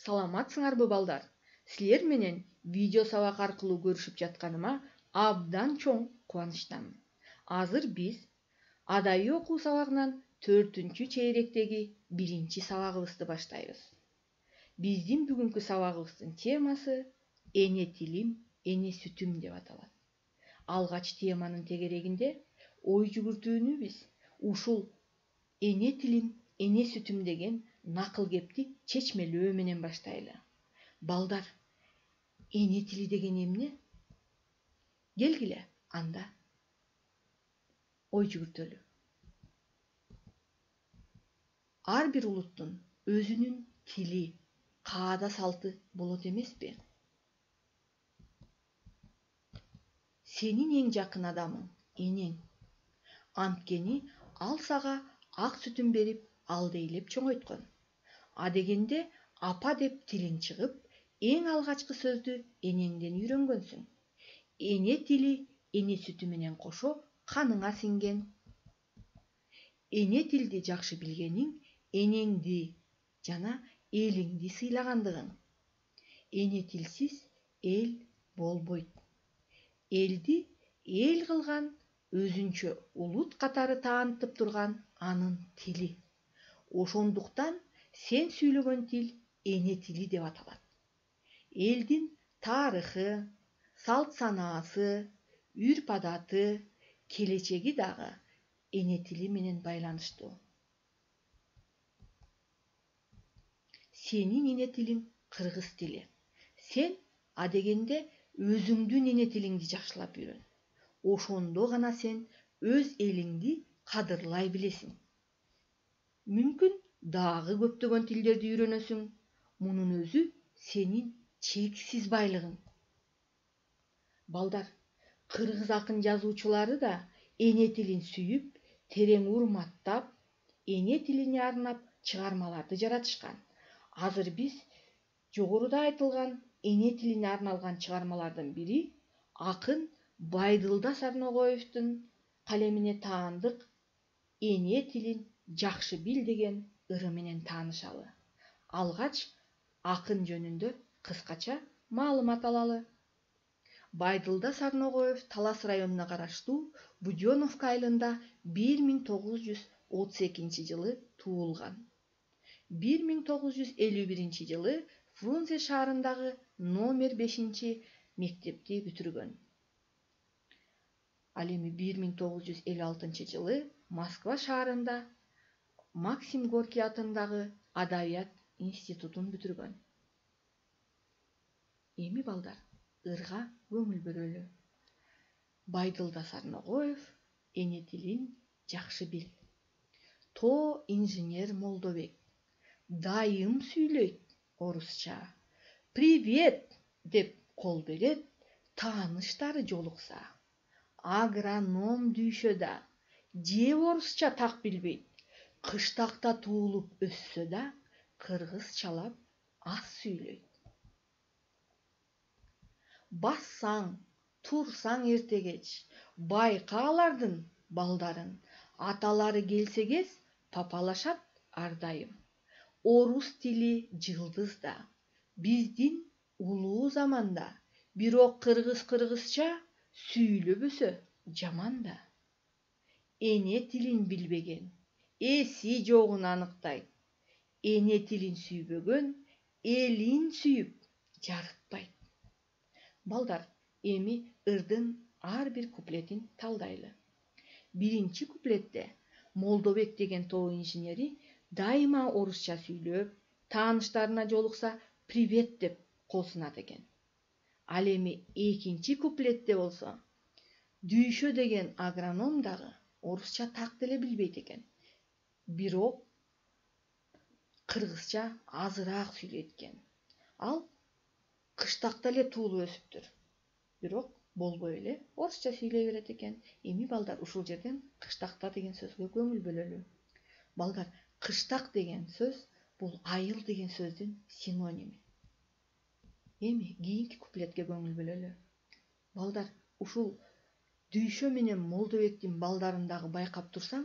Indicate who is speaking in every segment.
Speaker 1: Саламатсыңарбы балдар? Силер менен видео сабак аркылуу көрүшүп жатканыма абдан чоң кубанычтамын. Азыр биз адайы окуу сабагынан 4-чү чейректеги 1-чи сабагыбызды баштайбыз. Биздин бүгүнкү сабагыбыздын темасы эне тилим, эне сүтүм деп аталат. Алгач теманын тегерегинде ой жүгүртүүнү биз ушул эне тилим, эне сүтүм деген накыл кепти чечмелөө менен баштайлы. Балдар, эне тили деген эмне? Келгиле, анда ой жүгүртөлү. Ар бир улуттун өзүнүн тили, каада салты болот эмеспи? Сенин эң жакын адамың энең. Анткени ал сага ак сүтүн берип, алдейлеп чоңойткон. Адегенде апа деп тилиң чыгып, эң алгачкы сөздү энеңден үйрөнгөнсүң. Эне тили эне сүтү менен кошо каныңа сиңген. Эне тилди жакшы билгениң энеңди жана элиңди сыйлагандыгың. Эне тилсиз эл болбойт. Элди эл кылган өзүнчө улут катары таанытып турган анын тили. Ошондуктан сен сүйлөгөн тил эне тили деп аталат. Элдин тарыхы, салт санаасы, үрп адаты, келечеги дагы эне тили менен байланыштуу. Сенин эне тилиң кыргыз тили. Сен адегенде өзүңдүн эне тилиңди жакшылап үйрөн. Ошондо гана сен өз элиңди кадырлай билесиң. Мүмкүн дагы көптөгөн тилдерди үйрөнөсүң. Мунун өзү сенин чексиз байлыгың. Балдар, кыргыз акын жазуучулары да эне тилин сүйүп, терең урматтап, эне тилине арнап чыгармаларды жаратышкан. Азыр биз жогоруда айтылган эне тилине арналган чыгармалардын бири акын Байдылда Сарногоевдун калемине таандык эне тилин жакшы бил деген ыры менен таанышалы. Алгач акын жөнүндө кыскача маалымат алалы. Байдылда Сарногоев Талас районуна караштуу Будённовка айылында 1932 жылы туулган. 1951 жылы Фрунзе шаарындагы номер 5 мектепти бүтүргөн. Ал эми 1956 жылы Москва шаарында Максим Горький атындагы Адабият институтун бүтүргөн. Эми балдар, ырга көңүл бөлөлү. Байдылда Сарногоев эне тилин жакшы бил. То инженер Молдобек дайым сүйлөйт орусча. Привет деп кол берет, тааныштары жолукса. Агроном дүйшөдө же орусча так билбейт. Кыштакта туулуп өссө да кыргызчалап аз сүйлөйт. Бассаң, турсаң эртегеч, байка алардын балдарын. Аталары келсегез папалашат ар дайым. Орус тили жылдыз да, биздин улуу заманда. Бирок кыргызча сүйлөбөсө жаман да. Эне тилин билбеген эси жогун аныктайт. Эне тилин сүйбөгөн элин сүйүп жарытпайт. Балдар, эми ырдын ар бир куплетин талдайлы. Биринчи куплетте Молдобек деген тоо инженери дайыма орусча сүйлөп, тааныштарына жолукса привет деп кол сунат экен. Ал эми экинчи куплетте болсо Дүйшө деген агроном дагы орусча так деле билбейт экен. Бирок кыргызча азыраак сүйлөйт экен. Ал кыштакта эле туулуп өсүптүр. Бирок болбой эле орусча сүйлөй берет экен. Эми балдар, ушул жерден кыштакта деген сөзгө көңүл бөлөлү. Балдар, кыштак деген сөз бул айыл деген сөздүн синоними. Эми кийинки куплетке көңүл бөлөлү. Балдар, ушул Дүйшө менен Молдобектин балдарын дагы байкап турсаң,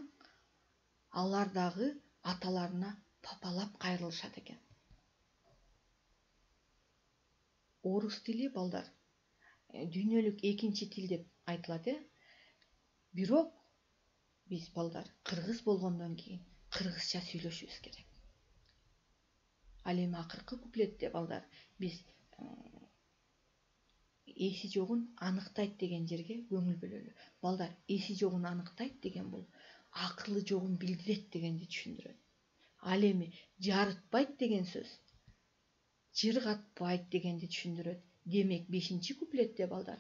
Speaker 1: алар дагы аталарына папалап кайрылышат экен. орус тили балдар дүйнөлүк экинчи тил деп айтылат. Бирок биз балдар кыргыз болгондон кийин кыргызча сүйлөшүбүз керек. Ал эми акыркы куплетте балдар биз эси жогун аныктайт деген жерге көңүл бөлөлү. Балдар, эси жогун аныктайт деген бул акылы жогун билдирет дегенди түшүндүрөт. Ал эми жарытпайт деген сөз жыргатпайт дегенди түшүндүрөт. Демек 5-куплетте балдар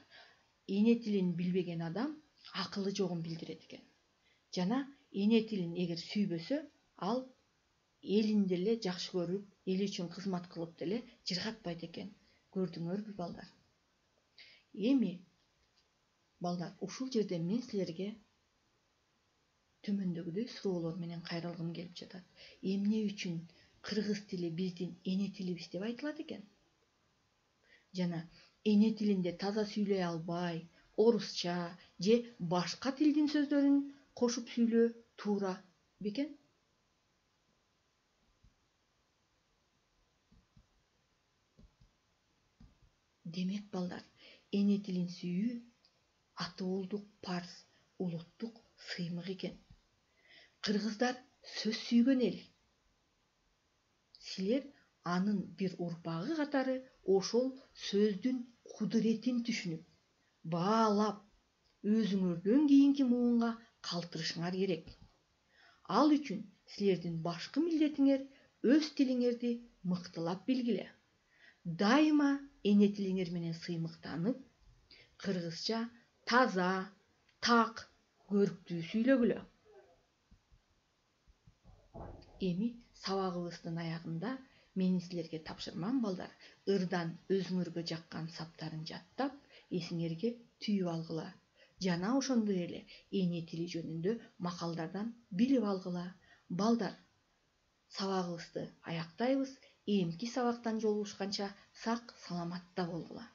Speaker 1: эне тилин билбеген адам акылы жогун билдирет экен. Жана эне тилин эгер сүйбөсө, ал элин деле жакшы көрүп, эл үчүн кызмат кылып деле жыргатпайт экен. Көрдүңөрбү балдар? Эми балдар, ушул жерде мен силерге төмөндөгүдөй суроолор менен кайрылгым келип жатат. Эмне үчүн кыргыз тили биздин эне тилибиз деп айтылат экен? Жана эне тилинде таза сүйлөй албай, орусча же башка тилдин сөздөрүн кошуп сүйлөө туура бекен? Демек балдар, эне тилин сүйүү атоолдук парз, улуттук сыймык экен. Кыргыздар сөз сүйгөн эл. Силер анын бир урпагы катары ошол сөздүн кудуретин түшүнүп, баалап, өзүңөрдөн кийинки муунга калтырышыңар керек. Ал үчүн силердин башкы милдетиңер өз тилиңерди мыктылап билгиле. Дайыма эне тилиңер менен сыймыктанып, кыргызча таза, так, көрктүү сүйлөгүлө. Эми сабагыбыздын аягында менин силерге тапшырмам балдар, ырдан өзүңөргө жаккан саптарын жаттап, эсиңерге түйүп алгыла. Жана ошондой эле эне тили жөнүндө макалдардан билип алгыла. Балдар, сабагыбызды аяктайбыз. Эмки сабактан жолугушканча сак саламатта болгула.